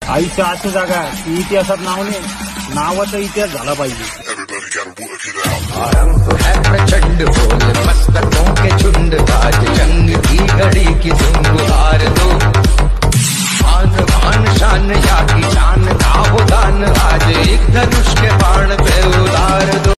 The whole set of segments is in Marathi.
आयुष्य अशी जागा आहे की इतिहासात नाव नाही, नावाचा इतिहास झाला पाहिजे। आरंभ है प्रचंड बोल मस्तकों के झुंड, आज जंग की घड़ी की तुम गुहार दो। मान भान शान या की शान का वो दान, आज एक धनुष के बाण पे उतार दो।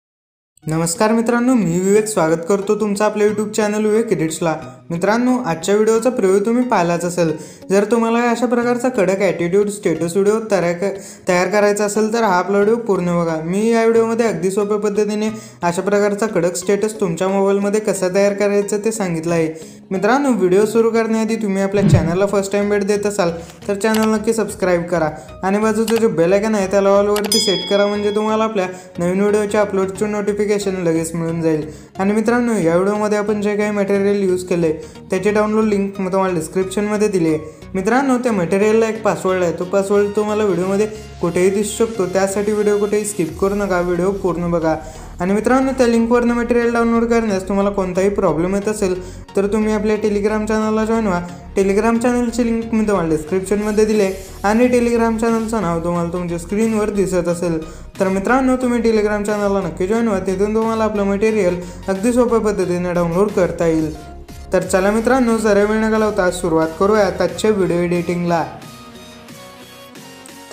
नमस्कार मित्रांनो, मी विवेक स्वागत करतो तुमचं आपल्या यूट्यूब चॅनल विवेक एडिट्सला। मित्रांनो, आजच्या व्हिडिओचा प्रिव्ह्यू तुम्ही पाहिलाच असेल। जर तुम्हाला अशा प्रकारचा कडक ॲटिट्यूड स्टेटस व्हिडिओ तयार करायचा असेल तर हा आपला व्हिडिओ पूर्ण बघा। मी या व्हिडिओमध्ये अगदी सोप्या पद्धतीने अशा प्रकारचा कडक स्टेटस तुमच्या मोबाईलमध्ये कसा तयार करायचं ते सांगितलं आहे। मित्रांनो, व्हिडिओ सुरू करण्याआधी तुम्ही आपल्या चॅनलला फर्स्ट टाइम भेट देत असाल तर चॅनल नक्की सबस्क्राईब करा आणि बाजूचं जे बेल आयकॉन आहे त्याला ऑलवरती सेट करा, म्हणजे तुम्हाला आपल्या नवीन व्हिडिओच्या अपलोडचे नोटिफिकेशन लगेच मिळून जाईल। आणि मित्रांनो, या व्हिडिओमध्ये आपण जे काही मटेरियल यूज केले त्याची डाउनलोड लिंक मी तुम्हाला डिस्क्रिप्शनमध्ये दिली आहे। मित्रांनो, त्या मटेरियलला एक पासवर्ड आहे, तो पासवर्ड तुम्हाला व्हिडिओमध्ये कुठेही दिसू शकतो, त्यासाठी व्हिडिओ कुठेही स्किप करू नका, व्हिडिओ पूर्ण बघा। आणि मित्रांनो, त्या लिंकवरनं मटेरियल डाउनलोड करण्यास तुम्हाला कोणताही प्रॉब्लेम येत असेल तर तुम्ही आपल्या टेलिग्राम चॅनलला जॉईन व्हा। टेलिग्राम चॅनलची लिंक मी तुम्हाला डिस्क्रिप्शनमध्ये दिली आहे आणि टेलिग्राम चॅनलचं नाव तुम्हाला तुमच्या स्क्रीनवर दिसत असेल। तर मित्रांनो, तुम्ही टेलिग्राम चॅनलला नक्की जॉईन व्हा, तिथून तुम्हाला आपलं मटेरियल अगदी सोप्या पद्धतीने डाउनलोड करता येईल। तर चला मित्रांनो, जरा वेळ न घालवता सुरुवात करूया आजच्या व्हिडिओ एडिटिंगला।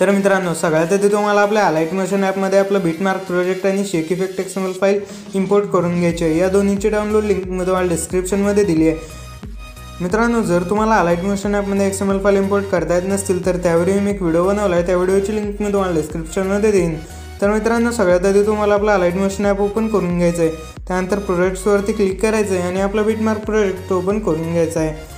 तर मित्रांनो, सगळ्यात आधी तुम्हाला आपल्या अलाइट मोशन ॲपमध्ये आपलं बीटमार्क प्रोजेक्ट आणि शेक इफेक्ट एक्सएमएल फाईल इम्पोर्ट करून घ्यायची आहे। या दोन्हीची डाउनलोड लिंक मी तुम्हाला डिस्क्रिप्शनमध्ये दिली आहे। मित्रांनो, जर तुम्हाला अलाइट मोशन ॲपमध्ये एक्सएमएल फाईल इम्पोर्ट करता येत नसतील तर त्यावरही मी एक व्हिडिओ बनवला आहे, त्या व्हिडिओची लिंक मी तुम्हाला डिस्क्रिप्शनमध्ये देईन। तर मित्रांनो, सगळ्यात आधी तुम्हाला आपला अलाइट मोशन ॲप ओपन करून घ्यायचं आहे, त्यानंतर प्रोजेक्ट्सवरती क्लिक करायचं आहे आणि आपला बीटमार्क प्रोजेक्ट ओपन करून घ्यायचा आहे।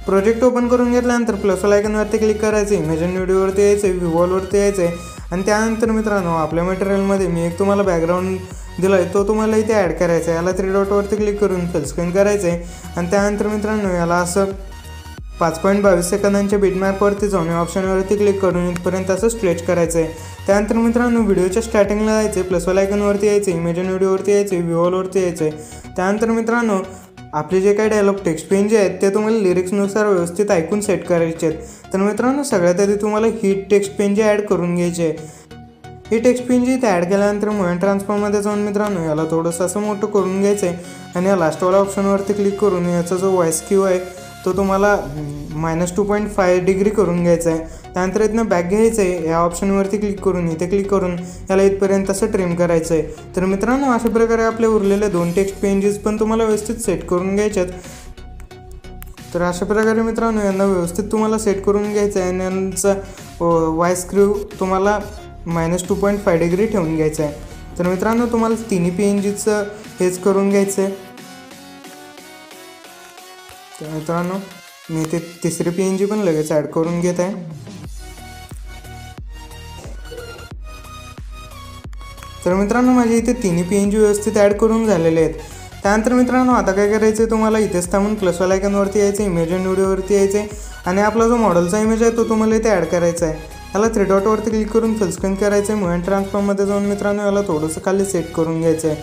प्रोजेक्ट ओपन करून घेतल्यानंतर प्लस आयकॉनवरती क्लिक करायचं आहे, इमेजन व्हिडिओवरती यायचं आहे, व्ह्यूवॉलवरती यायचं आहे आणि त्यानंतर मित्रांनो, आपल्या मटेरियलमध्ये मी एक तुम्हाला बॅकग्राऊंड दिला आहे, तो तुम्हाला इथे ॲड करायचा आहे। याला 3 डॉटवरती क्लिक करून फुल स्क्रीन करायचं आहे आणि त्यानंतर मित्रांनो, याला असं 5.22 सेकंदांच्या बीटमार्कवरती जाऊन या ऑप्शनवरती क्लिक करून इथपर्यंत असं स्ट्रेच करायचं आहे। त्यानंतर मित्रांनो, व्हिडिओच्या स्टार्टिंगला जायचं आहे, प्लस आयकॉनवरती यायचं आहे, इमेजन व्हिडिओवरती यायचं आहे, व्ह्यूवॉलवरती यायचं आहे। त्यानंतर मित्रांनो, आपले जे काही डायलॉग टेक्स्ट पेन जे आहेत ते तुम्हाला लिरिक्सनुसार व्यवस्थित ऐकून सेट करायचे आहेत। तर मित्रांनो, सगळ्यात आधी तुम्हाला ही टेक्स्ट पेन जे ॲड करून घ्यायचे आहे। ही टेक्स्ट पेन जी इथे ॲड केल्यानंतर मूव्हमेंट ट्रान्सफॉर्ममध्ये जाऊन मित्रांनो, याला थोडंसं असं मोठं करून घ्यायचं आहे आणि या लास्टवाला ऑप्शनवरती क्लिक करून याचा जो व्हॉइस क्यू आहे तो तुम्हाला -2.5 डिग्री करून घ्यायचा आहे। त्यानंतर इथनं बॅक घ्यायचं आहे, या ऑप्शनवरती क्लिक करून इथे क्लिक करून याला इथपर्यंत असं ट्रिम करायचं आहे। तर मित्रांनो, अशा प्रकारे आपले उरलेले 2 टेक्स्ट पेजेस पण तुम्हाला व्यवस्थित सेट करून घ्यायच्यात। तर अशा प्रकारे मित्रांनो, यांना व्यवस्थित तुम्हाला सेट करून घ्यायचं आहे आणि यांचा व्हॉइस क्यू तुम्हाला -2.5 डिग्री ठेवून घ्यायचं आहे। तर मित्रांनो, तुम्हाला तिन्ही पेजेसचं हेच करून घ्यायचं आहे। तर मित्रांनो, मी इथे तिसरी PNG पण लगेच ॲड करून घेत आहे। तर मित्रांनो, माझे इथे तिन्ही PNG व्यवस्थित ॲड करून झालेले आहेत। त्यानंतर मित्रांनो, आता काय करायचं आहे, तुम्हाला इथेच थांबून प्लस आयकॉनवरती यायचं आहे, इमेजन व्हिडिओवरती यायचं आहे आणि आपला जो मॉडेलचा इमेज आहे तो तुम्हाला इथे ॲड करायचा आहे। याला 3 डॉटवरती क्लिक करून फुल स्क्रीन करायचं आहे, मूव्हमेंट ट्रान्सफॉर्ममध्ये जाऊन मित्रांनो याला थोडंसं खाली सेट करून घ्यायचं आहे।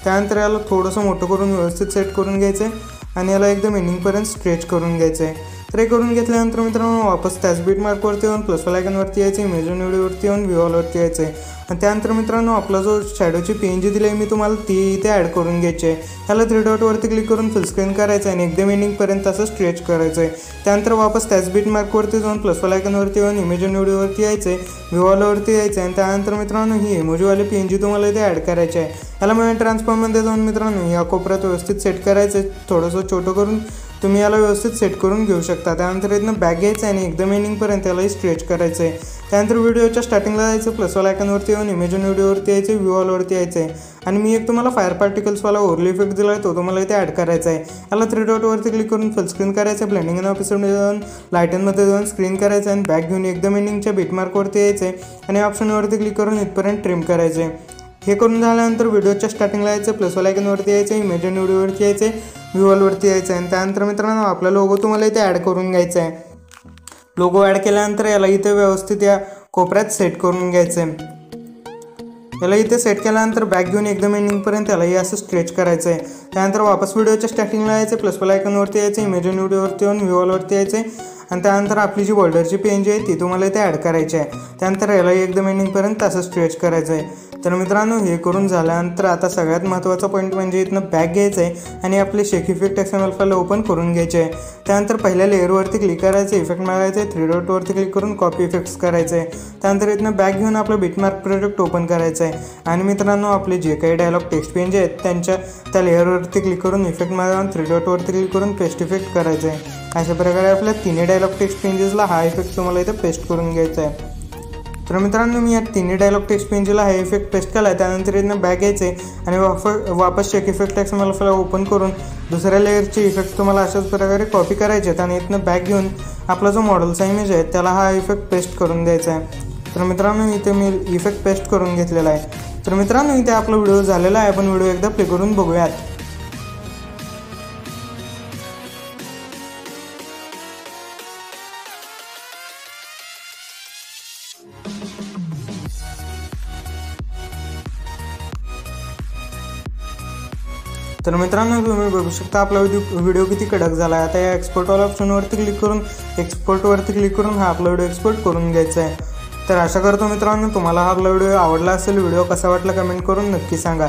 त्यानंतर याला थोडंसं मोठं करून व्यवस्थित सेट करून घ्यायचं आहे आणि याला एकदम एंडिंगपर्यंत स्ट्रेच करून घ्यायचं आहे। तर हे करून घेतल्यानंतर मित्रांनो, वापस त्याच बीटमार्कवरती येऊन प्लस आयकॉनवरती यायचं, इमेजन व्हिडिओवरती येऊन व्ह्यूवॉलवरती यायचं आहे आणि त्यानंतर मित्रांनो, आपला जो शॅडोची PNG दिली आहे मी तुम्हाला ती इथे ॲड करून घ्यायची आहे। याला 3 डॉटवरती क्लिक करून फुल स्क्रीन करायचं आहे आणि एकदम एंडिंगपर्यंत असं स्ट्रेच करायचं आहे। त्यानंतर वापस त्याच बीटमार्कवरती जाऊन प्लस आयकॉनवरती येऊन इमेजन व्हिडिओवरती यायचं आहे, व्ह्यूवॉलवरती यायचं आहे आणि त्यानंतर मित्रांनो, ही इमोजीवाली PNG तुम्हाला इथे ॲड करायची आहे। याला मूव्हमेंट ट्रान्सफॉर्ममध्ये जाऊन मित्रांनो या कोपऱ्यात व्यवस्थित सेट करायचं आहे, थोडंसं छोटं करून तुम्ही याला व्यवस्थित सेट करून घेऊ शकता। त्यानंतर इथनं बॅक घ्यायचं आहे आणि एकदम एंडिंगपर्यंत यालाही स्ट्रेच करायचं आहे। त्यानंतर व्हिडिओच्या स्टार्टिंगला जायचं, प्लस आयकॉनवरती येऊन इमेजन व्हिडिओवरती यायचं, व्ह्यूवॉलवरती यायचं आहे आणि मी एक तुम्हाला फायर पार्टिकल्सवाला ओव्हरले इफेक्ट दिला आहे, तो तुम्हाला इथे ॲड करायचा आहे। याला 3 डॉटवरती क्लिक करून फुल स्क्रीन करायचं आहे, ब्लेंडिंग इन एपिसोडमध्ये जाऊन लाईटनमध्ये जाऊन स्क्रीन करायचं आहे आणि बॅक घेऊन एकदम एंडिंगच्या बीटमार्कवरती यायचं आहे आणि ऑप्शनवरती क्लिक करून इथपर्यंत ट्रिम करायचं आहे। हे करून झाल्यानंतर व्हिडिओच्या स्टार्टिंगला यायचं, प्लस आयकॉनवरती यायचं, इमेजन व्हिडिओवरती यायचं, व्ह्यूवॉलवरती यायचं आहे आणि त्यानंतर मित्रांनो, आपला लोगो तुम्हाला इथे ॲड करून घ्यायचा आहे। लोगो ॲड केल्यानंतर याला इथे व्यवस्थित या कोपऱ्यात सेट करून घ्यायचं आहे। याला इथे सेट केल्यानंतर बॅक घेऊन एकदम एंडिंगपर्यंत यालाही असं स्ट्रेच करायचं आहे। त्यानंतर वापस व्हिडिओच्या स्टार्टिंगला यायचं, प्लस आयकॉनवरती यायचं, इमेजन व्हिडिओवरती येऊन व्ह्यूवॉलवरती यायचं आणि त्यानंतर आपली जी बॉर्डरची PNG आहे ती तुम्हाला इथे ॲड करायची आहे. त्यानंतर याला एकदम एंडिंगपर्यंत असं स्ट्रेच करायचं आहे. तर मित्रांनो हे करून झाल्यानंतर आता सगळ्यात महत्त्वाचा पॉईंट म्हणजे इथनं बॅक घ्यायचं आहे आणि आपले शेक इफेक्ट XML फाईल ओपन करून घ्यायचे आहे. त्यानंतर पहिल्या लेअरवरती क्लिक करायचं, इफेक्ट मारायचं आहे, 3 डॉटवरती क्लिक करून कॉपी इफेक्ट्स करायचं आहे. त्यानंतर इथनं बॅक घेऊन आपलं बिटमार्क प्रोजेक्ट ओपन करायचं आहे आणि मित्रांनो आपले जे काही डायलॉग टेक्स्ट PNG आहेत त्यांच्या त्या लेअरवरती क्लिक करून इफेक्ट मारून 3 डॉटवरती क्लिक करून पेस्ट इफेक्ट करायचं आहे. अशा प्रकारे आपल्या तिन्ही डायलॉग टेक्स्ट PNGसला हा इफेक्ट तुम्हाला इथं पेस्ट करून घ्यायचा आहे. तर मित्रांनो मी या तिन्ही डायलॉग टेक्स्ट PNGला हा इफेक्ट पेस्ट केला आहे. त्यानंतर इथनं बॅक घ्यायचे आणि वापस शेक इफेक्ट XML फाईल ओपन करून दुसऱ्या लेअरचे इफेक्ट तुम्हाला अशाच प्रकारे कॉपी करायचे आहेत आणि इथनं बॅक घेऊन आपला जो मॉडेलचा इमेज आहे त्याला हा इफेक्ट पेस्ट करून द्यायचा आहे. तर मित्रांनो इथे मी इफेक्ट पेस्ट करून घेतलेला आहे. तर मित्रांनो इथे आपला व्हिडिओ झालेला आहे. आपण व्हिडिओ एकदा प्ले करून बघूयात. तर मित्रांनो तुम्ही बघू शकता आपला व्हिडिओ किती कडक झाला आहे. आता या एक्सपोर्ट ऑल ऑप्शनवरती क्लिक करून एक्सपोर्टवरती क्लिक करून हा आपला व्हिडिओ एक्सपोर्ट करून घ्यायचा आहे. तर आशा करतो मित्रांनो तुम्हाला हा आपला व्हिडिओ आवडला असेल. व्हिडिओ कसा वाटला कमेंट करून नक्की सांगा.